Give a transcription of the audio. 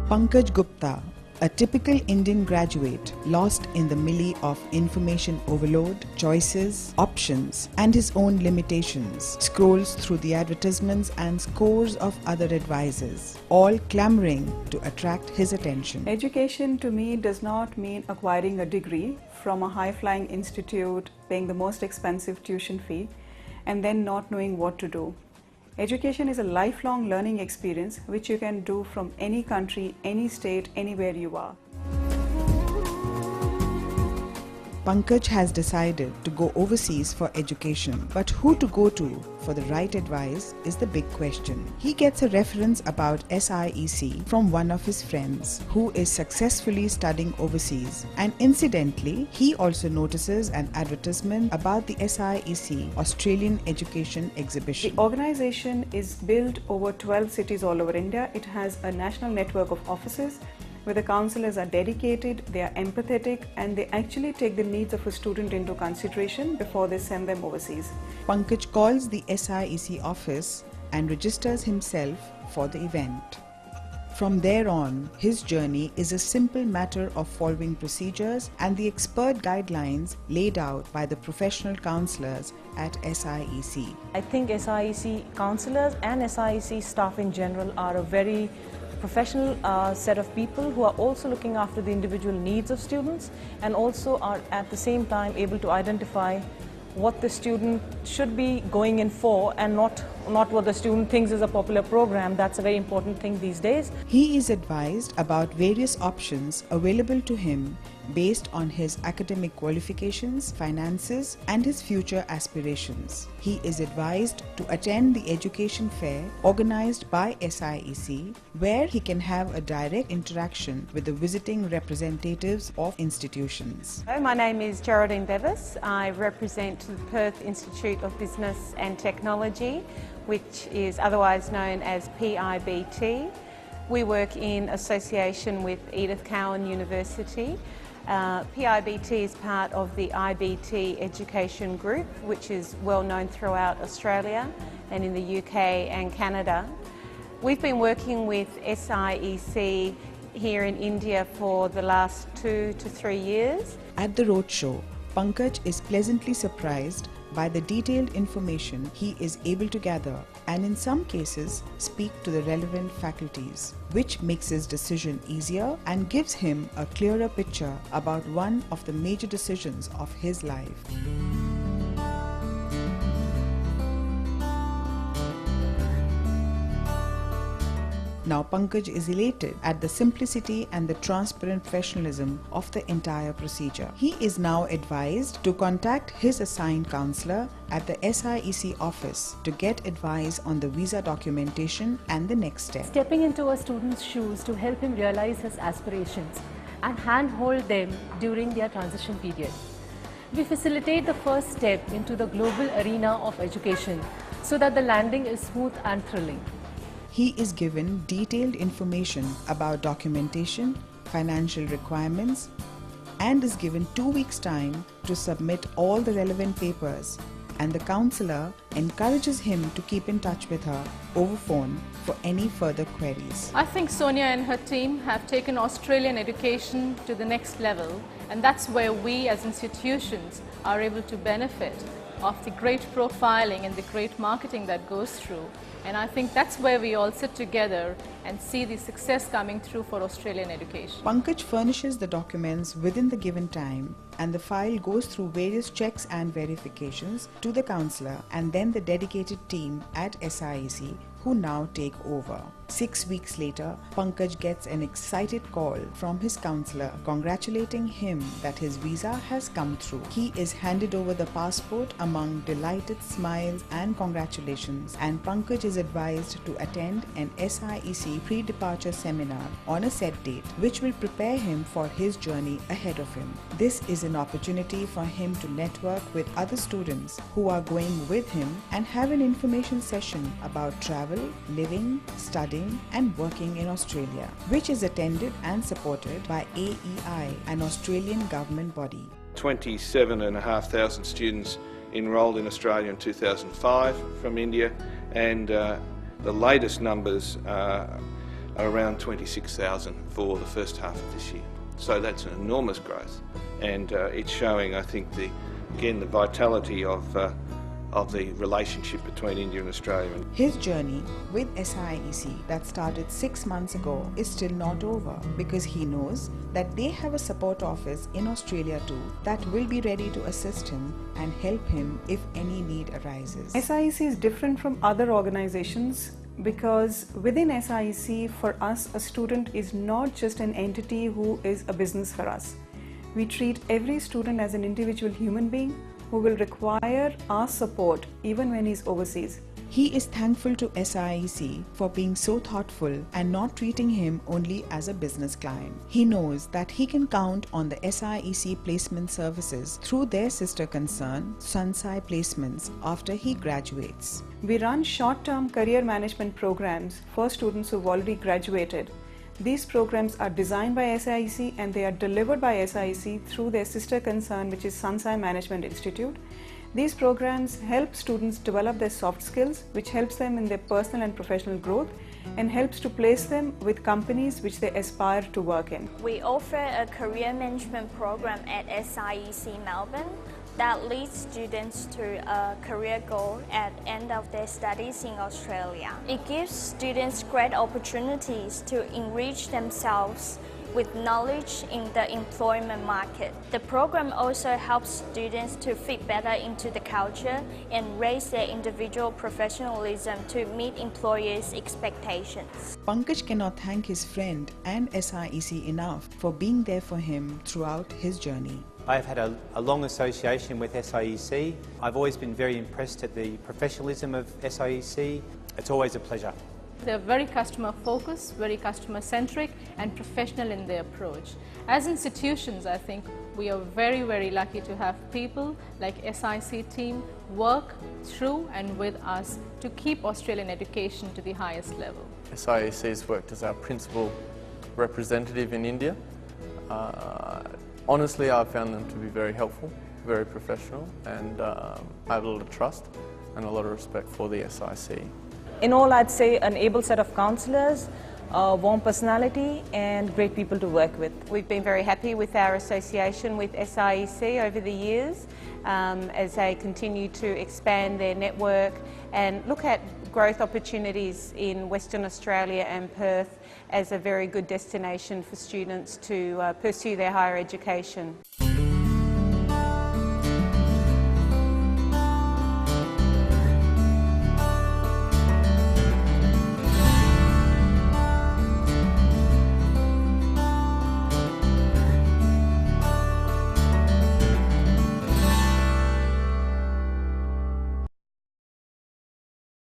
Pankaj Gupta, a typical Indian graduate lost in the melee of information overload, choices, options, and his own limitations, scrolls through the advertisements and scores of other advisors, all clamoring to attract his attention. Education to me does not mean acquiring a degree from a high-flying institute, paying the most expensive tuition fee, and then not knowing what to do. Education is a lifelong learning experience which you can do from any country, any state, anywhere you are. Pankaj has decided to go overseas for education, but who to go to for the right advice is the big question. He gets a reference about SIEC from one of his friends who is successfully studying overseas, and incidentally, he also notices an advertisement about the SIEC Australian Education Exhibition. The organization is built over 12 cities all over India. It has a national network of offices where the counselors are dedicated, they are empathetic, and they actually take the needs of a student into consideration before they send them overseas. Pankaj calls the SIEC office and registers himself for the event. From there on, his journey is a simple matter of following procedures and the expert guidelines laid out by the professional counselors at SIEC. I think SIEC counselors and SIEC staff in general are a very professional set of people who are also looking after the individual needs of students and also are at the same time able to identify what the student should be going in for and not what the student thinks is a popular program. That's a very important thing these days. He is advised about various options available to him based on his academic qualifications, finances, and his future aspirations. He is advised to attend the education fair organized by SIEC, where he can have a direct interaction with the visiting representatives of institutions. Hello, my name is Geraldine Bevis. I represent the Perth Institute of Business and Technology, which is otherwise known as PIBT. We work in association with Edith Cowan University. PIBT is part of the IBT Education Group, which is well known throughout Australia and in the UK and Canada. We've been working with SIEC here in India for the last 2 to 3 years. At the roadshow, Pankaj is pleasantly surprised by the detailed information he is able to gather and in some cases speak to the relevant faculties, which makes his decision easier and gives him a clearer picture about one of the major decisions of his life. Now Pankaj is elated at the simplicity and the transparent professionalism of the entire procedure. He is now advised to contact his assigned counselor at the SIEC office to get advice on the visa documentation and the next step. Stepping into a student's shoes to help him realize his aspirations and handhold them during their transition period. We facilitate the first step into the global arena of education so that the landing is smooth and thrilling. He is given detailed information about documentation, financial requirements, and is given 2 weeks' time to submit all the relevant papers, and the counsellor encourages him to keep in touch with her over phone for any further queries. I think Sonia and her team have taken Australian education to the next level, and that's where we as institutions are able to benefit of the great profiling and the great marketing that goes through. And I think that's where we all sit together and see the success coming through for Australian education. Pankaj furnishes the documents within the given time, and the file goes through various checks and verifications to the counsellor and then the dedicated team at SIEC who now take over. 6 weeks later, Pankaj gets an excited call from his counsellor congratulating him that his visa has come through. He is handed over the passport among delighted smiles and congratulations, and Pankaj is advised to attend an SIEC pre-departure seminar on a set date, which will prepare him for his journey ahead of him. This is an opportunity for him to network with other students who are going with him and have an information session about travel, living, studying, and working in Australia, which is attended and supported by AEI, an Australian government body. 27,500 students enrolled in Australia in 2005 from India, and the latest numbers are around 26,000 for the first half of this year. So that's an enormous growth, and it's showing, I think, the vitality of the relationship between India and Australia. His journey with SIEC that started 6 months ago is still not over, because he knows that they have a support office in Australia too that will be ready to assist him and help him if any need arises. SIEC is different from other organizations because within SIEC, for us, a student is not just an entity who is a business for us. We treat every student as an individual human being who will require our support even when he's overseas. He is thankful to SIEC for being so thoughtful and not treating him only as a business client. He knows that he can count on the SIEC placement services through their sister concern, Sunsai Placements, after he graduates. We run short-term career management programs for students who've already graduated. These programs are designed by SIEC and they are delivered by SIEC through their sister concern, which is Sunsai Management Institute. These programs help students develop their soft skills, which helps them in their personal and professional growth and helps to place them with companies which they aspire to work in. We offer a career management program at SIEC Melbourne that leads students to a career goal at the end of their studies in Australia. It gives students great opportunities to enrich themselves with knowledge in the employment market. The program also helps students to fit better into the culture and raise their individual professionalism to meet employers' expectations. Pankaj cannot thank his friend and SIEC enough for being there for him throughout his journey. I've had a long association with SIEC. I've always been very impressed at the professionalism of SIEC. It's always a pleasure. They're very customer focused, very customer centric and professional in their approach. As institutions, I think we are very, very lucky to have people like SIEC team work through and with us to keep Australian education to the highest level. SIEC has worked as our principal representative in India. Honestly, I've found them to be very helpful, very professional, and I have a lot of trust and a lot of respect for the SIEC. In all, I'd say an able set of counsellors, a warm personality and great people to work with. We've been very happy with our association with SIEC over the years as they continue to expand their network and look at growth opportunities in Western Australia and Perth as a very good destination for students to pursue their higher education.